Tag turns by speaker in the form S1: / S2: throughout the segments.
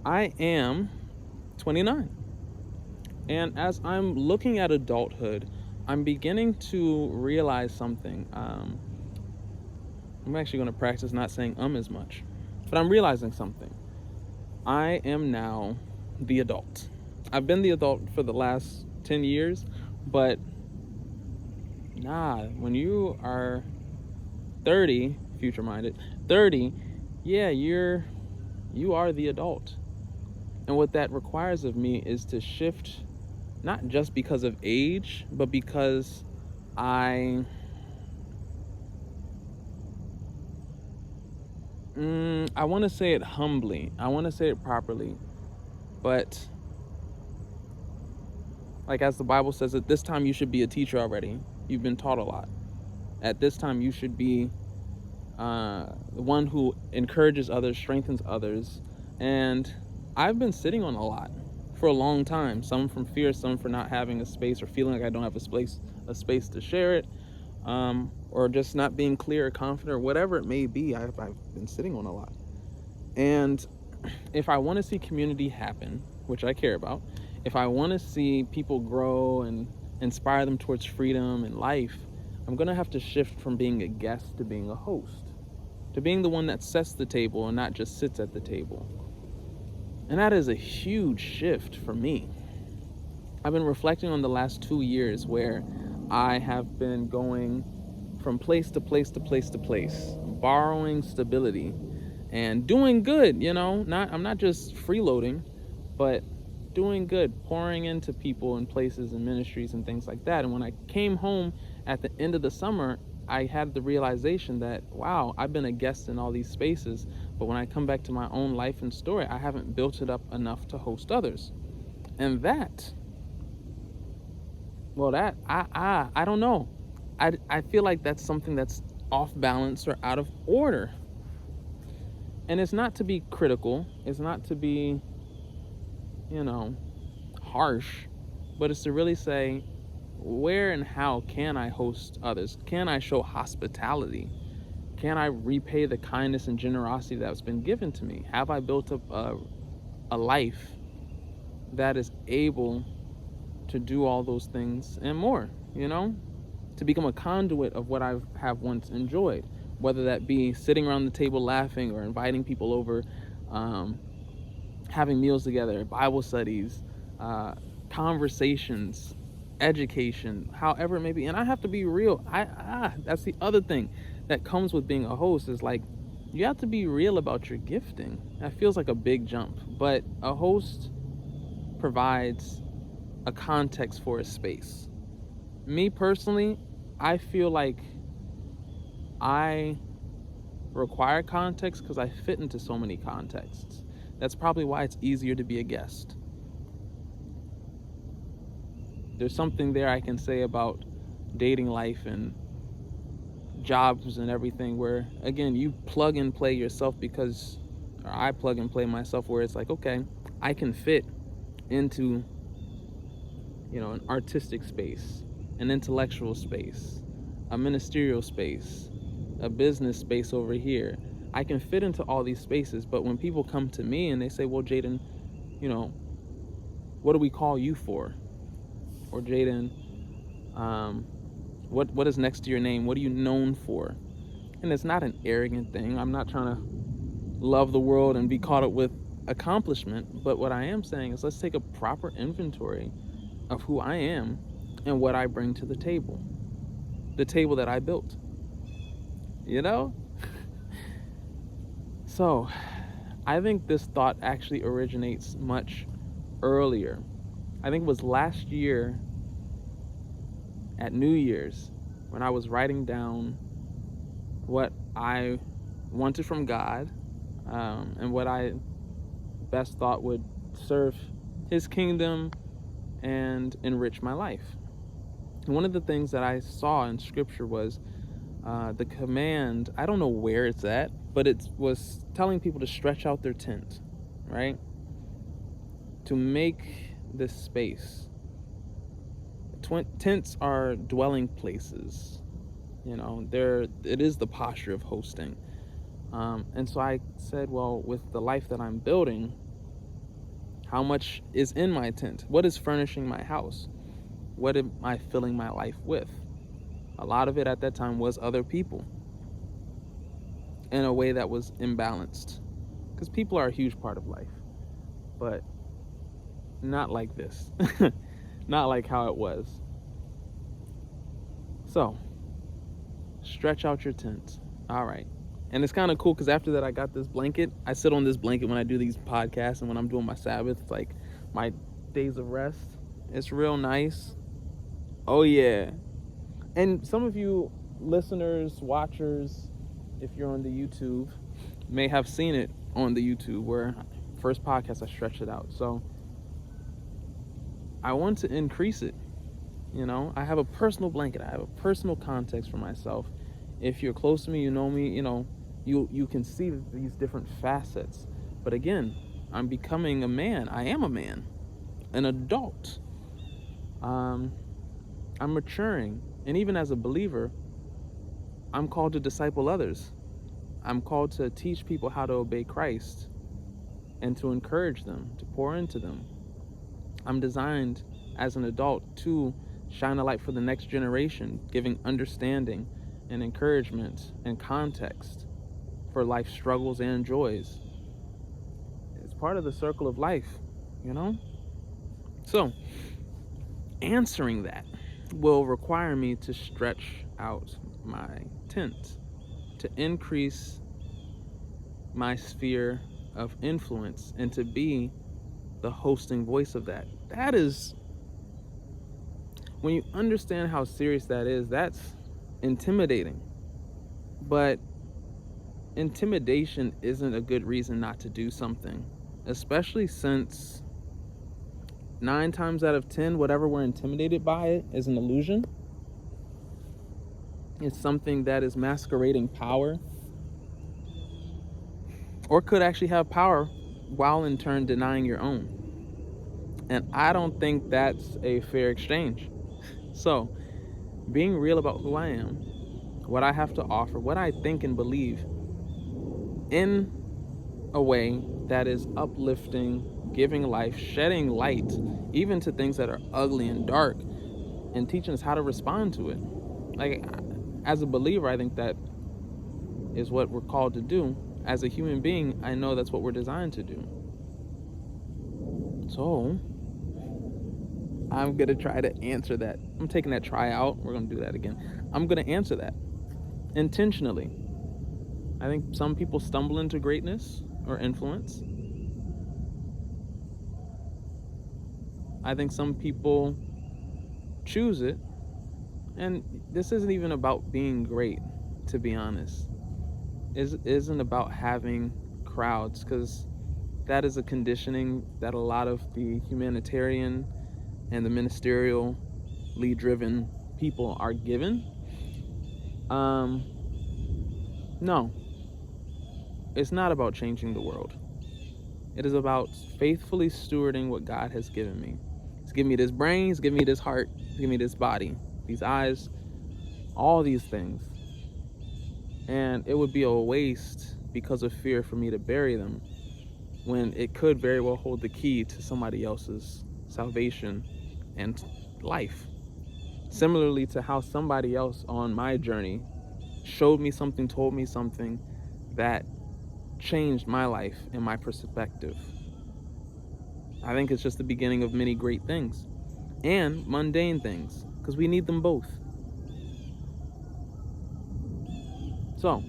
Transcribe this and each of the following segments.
S1: I am 29. And as I'm looking at adulthood, I'm beginning to realize something. I'm actually going to practice not saying as much, but I'm realizing something. I am now the adult. I've been the adult for the last 10 years, but when you are 30, future minded, 30, yeah, you are the adult. And what that requires of me is to shift, not just because of age, but because I I want to say it humbly. I want to say it properly. But like as the Bible says, at this time you should be a teacher already. You've been taught a lot. At this time you should be the one who encourages others, strengthens others. And I've been sitting on a lot for a long time. Some from fear, some for not having a space or feeling like I don't have a space to share it, or just not being clear or confident or whatever it may be. I've been sitting on a lot. And if I want to see community happen, which I care about, if I want to see people grow and inspire them towards freedom and life, I'm going to have to shift from being a guest to being a host, to being the one that sets the table and not just sits at the table. And that is a huge shift for me. I've been reflecting on the last 2 years where I have been going from place to place to place to place, borrowing stability and doing good, I'm not just freeloading, but doing good, pouring into people and places and ministries and things like that. And when I came home at the end of the summer, I had the realization that, wow, I've been a guest in all these spaces, but when I come back to my own life and story, I haven't built it up enough to host others. And I don't know. I feel like that's something that's off balance or out of order. And it's not to be critical, it's not to be, harsh, but it's to really say, where and how can I host others? Can I show hospitality? Can I repay the kindness and generosity that's been given to me? Have I built up a life that is able to do all those things and more, to become a conduit of what I have once enjoyed, whether that be sitting around the table laughing or inviting people over, having meals together, Bible studies, conversations, education, however it may be. And I have to be real. That's the other thing that comes with being a host is like, you have to be real about your gifting. That feels like a big jump, but a host provides a context for a space. Me personally, I feel like I require context because I fit into so many contexts. That's probably why it's easier to be a guest. There's something there I can say about dating life and jobs and everything where, again, you plug and play yourself or I plug and play myself where it's like, okay, I can fit into, an artistic space, an intellectual space, a ministerial space, a business space over here. I can fit into all these spaces, but when people come to me and they say, well, Jaden, what do we call you for? Or Jaden, what is next to your name? What are you known for? And it's not an arrogant thing. I'm not trying to love the world and be caught up with accomplishment. But what I am saying is let's take a proper inventory of who I am and what I bring to the table that I built, So I think this thought actually originates much earlier. I think it was last year at New Year's when I was writing down what I wanted from God, and what I best thought would serve His kingdom and enrich my life. And one of the things that I saw in Scripture was the command. I don't know where it's at, but it was telling people to stretch out their tent, right? To make this space. Tents are dwelling places. It is the posture of hosting. And so I said, well, with the life that I'm building, How much is in my tent? What is furnishing my house? What am I filling my life with? A lot of it at that time was other people in a way that was imbalanced. Because people are a huge part of life, but not like this. Not like how it was. So, stretch out your tent. All right. And it's kind of cool because after that, I got this blanket. I sit on this blanket when I do these podcasts and when I'm doing my Sabbath. It's like my days of rest. It's real nice. Oh, yeah. And some of you listeners, watchers, if you're on the YouTube, may have seen it on the YouTube where first podcast I stretched it out. So I want to increase it. You know, I have a personal blanket. I have a personal context for myself. If you're close to me, you know me, you can see these different facets. But again, I'm becoming a man. I am a man, an adult. I'm maturing. And even as a believer, I'm called to disciple others. I'm called to teach people how to obey Christ and to encourage them, to pour into them. I'm designed as an adult to shine a light for the next generation, giving understanding and encouragement and context for life's struggles and joys. It's part of the circle of life, you know? So, answering that will require me to stretch out my tent, to increase my sphere of influence, and to be the hosting voice of that. That is, when you understand how serious that is, that's intimidating. But intimidation isn't a good reason not to do something, especially since 9 times out of 10, whatever we're intimidated by it is an illusion. It's something that is masquerading power, or could actually have power while in turn denying your own. And I don't think that's a fair exchange. So, being real about who I am, what I have to offer, what I think and believe, in a way that is uplifting, giving life, shedding light, even to things that are ugly and dark, and teaching us how to respond to it. Like, as a believer, I think that is what we're called to do. As a human being, I know that's what we're designed to do. So, I'm going to try to answer that. I'm taking that try out. We're going to do that again. I'm going to answer that intentionally. I think some people stumble into greatness or influence. I think some people choose it. And this isn't even about being great, to be honest. It isn't about having crowds, because that is a conditioning that a lot of the humanitarian and the ministerially driven people are given. No, it's not about changing the world. It is about faithfully stewarding what God has given me. He's given me this brain, He's given me this heart, He's given me this body, these eyes, all these things. And it would be a waste because of fear for me to bury them, when it could very well hold the key to somebody else's salvation and life. Similarly to how somebody else on my journey showed me something, told me something that changed my life and my perspective. I think it's just the beginning of many great things and mundane things, because we need them both. So,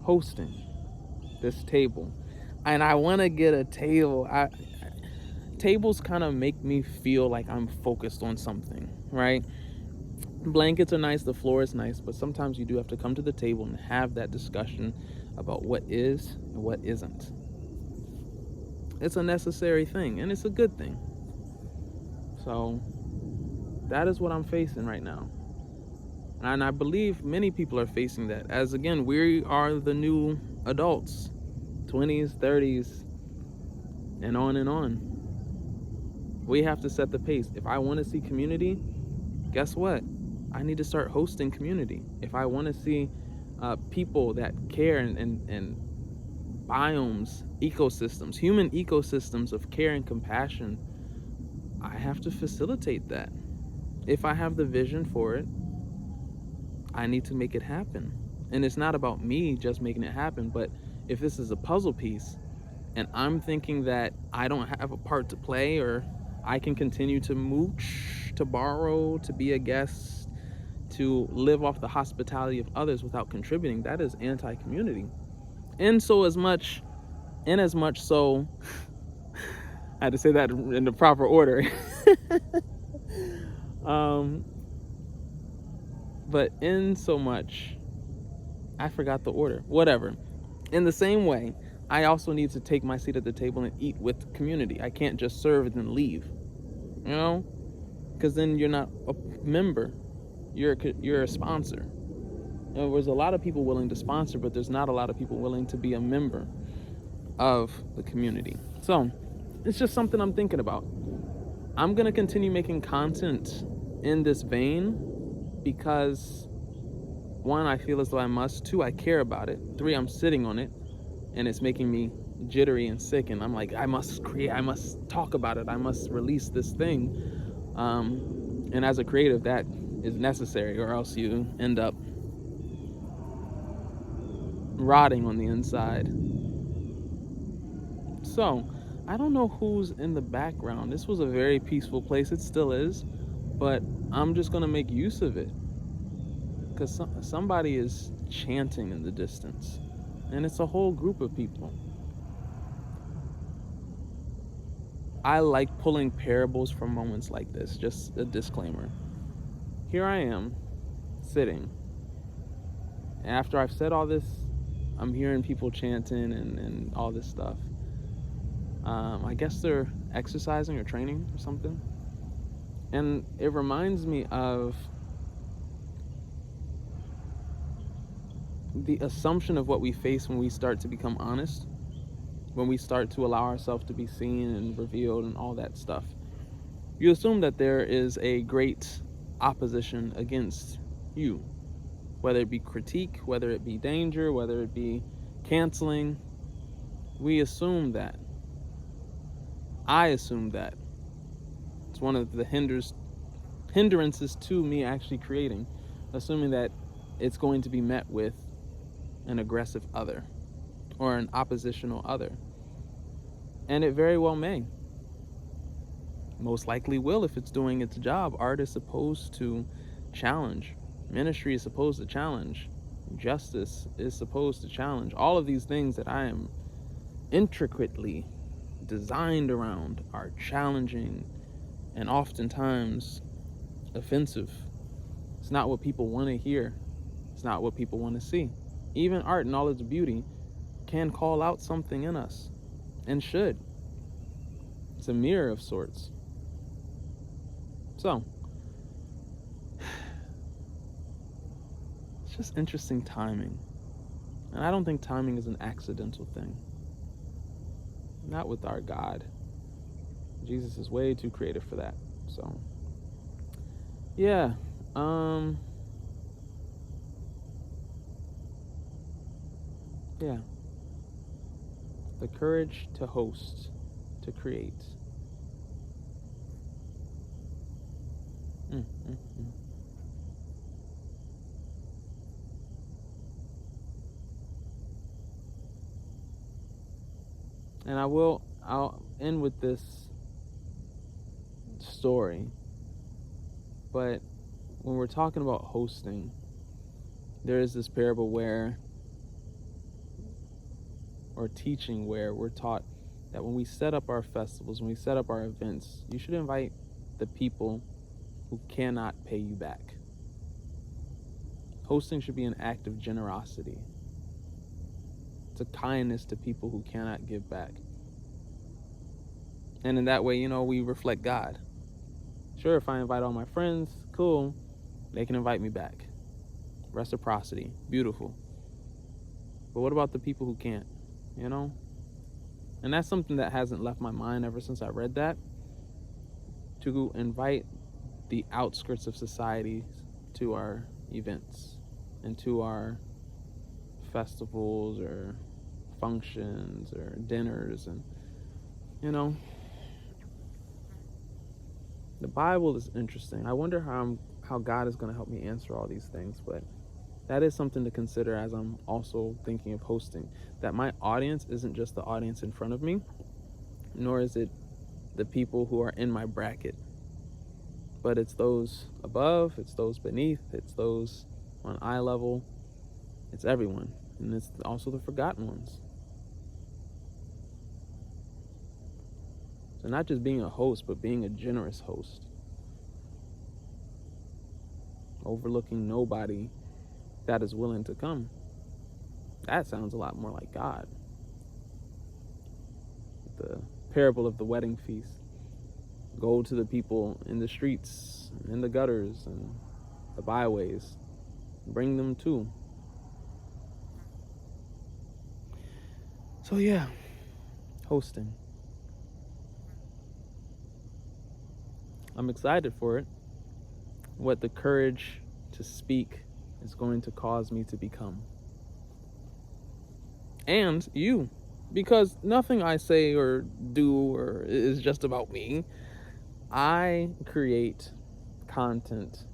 S1: hosting this table. And I want to get a table. Tables kind of make me feel like I'm focused on something, right? Blankets are nice, the floor is nice, but sometimes you do have to come to the table and have that discussion about what is and what isn't. It's a necessary thing, and it's a good thing. So, that is what I'm facing right now. And I believe many people are facing that, as again, we are the new adults, 20s, 30s, and on and on. We have to set the pace. If I want to see community, guess what? I need to start hosting community. If I want to see people that care and biomes ecosystems, human ecosystems of care and compassion. I have to facilitate that. If I have the vision for it, I need to make it happen. And it's not about me just making it happen, but if this is a puzzle piece and I'm thinking that I don't have a part to play, or I can continue to mooch, to borrow, to be a guest, to live off the hospitality of others without contributing, that is anti-community. And so as much so, I had to say that in the proper order. But in so much, I forgot the order. Whatever. In the same way, I also need to take my seat at the table and eat with the community. I can't just serve and then leave, you know? Because then you're not a member. You're a sponsor. There's a lot of people willing to sponsor, but there's not a lot of people willing to be a member of the community. So it's just something I'm thinking about. I'm going to continue making content in this vein because, one, I feel as though I must. Two, I care about it. Three, I'm sitting on it and it's making me jittery and sick. And I'm like, I must create, I must talk about it. I must release this thing. And as a creative, that is necessary, or else you end up rotting on the inside. So I don't know who's in the background. This was a very peaceful place. It still is, but I'm just gonna make use of it because somebody is chanting in the distance, and it's a whole group of people. I like pulling parables from moments like this. Just a disclaimer. Here I am, sitting. After I've said all this, I'm hearing people chanting and all this stuff. I guess they're exercising or training or something. And it reminds me of the assumption of what we face when we start to become honest, when we start to allow ourselves to be seen and revealed and all that stuff. You assume that there is a great opposition against you, whether it be critique, whether it be danger, whether it be canceling. We assume that. I assume that. It's one of the hindrances to me actually creating, assuming that it's going to be met with an aggressive other or an oppositional other. And it very well may. Most likely will if it's doing its job. Art is supposed to challenge. Ministry is supposed to challenge. Justice is supposed to challenge. All of these things that I am intricately designed around are challenging and oftentimes offensive. It's not what people want to hear. It's not what people want to see. Even art in all its beauty can call out something in us, and should. It's a mirror of sorts. So, it's just interesting timing. And I don't think timing is an accidental thing. Not with our God. Jesus is way too creative for that. So, yeah. Yeah. The courage to host, to create. And I'll end with this story. But when we're talking about hosting, there is this parable or teaching where we're taught that when we set up our festivals, when we set up our events, you should invite the people who cannot pay you back. Hosting should be an act of generosity. It's a kindness to people who cannot give back. And in that way, we reflect God. Sure, if I invite all my friends, cool, they can invite me back. Reciprocity, beautiful. But what about the people who can't, And that's something that hasn't left my mind ever since I read that. To invite the outskirts of society to our events and to our festivals or functions or dinners. And, you know, the Bible is interesting. I wonder how God is going to help me answer all these things, but that is something to consider as I'm also thinking of hosting. That my audience isn't just the audience in front of me, nor is it the people who are in my bracket, but it's those above, it's those beneath, it's those on eye level, it's everyone, and it's also the forgotten ones. So not just being a host, but being a generous host, overlooking nobody that is willing to come. That sounds a lot more like God. The parable of the wedding feast. Go to the people in the streets, in the gutters, and the byways. Bring them too. So yeah, hosting. I'm excited for it. What the courage to speak is going to cause me to become. And you. Because nothing I say or do or is just about me. I create content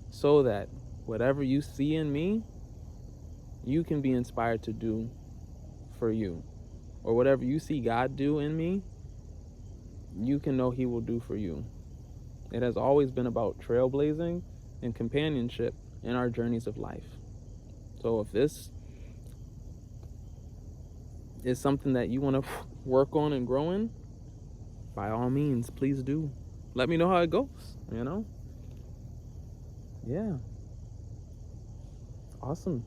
S1: so that whatever you see in me, you can be inspired to do for you. Or whatever you see God do in me, you can know He will do for you. It has always been about trailblazing and companionship in our journeys of life. So if this is something that you want to work on and grow in, by all means, please do. Let me know how it goes, you know? Yeah. Awesome.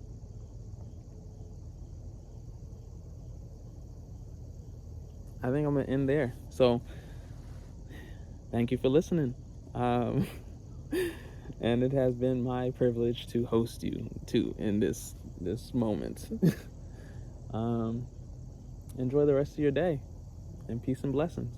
S1: I think I'm going to end there. So, thank you for listening. And it has been my privilege to host you too in this moment. Enjoy the rest of your day, and peace and blessings.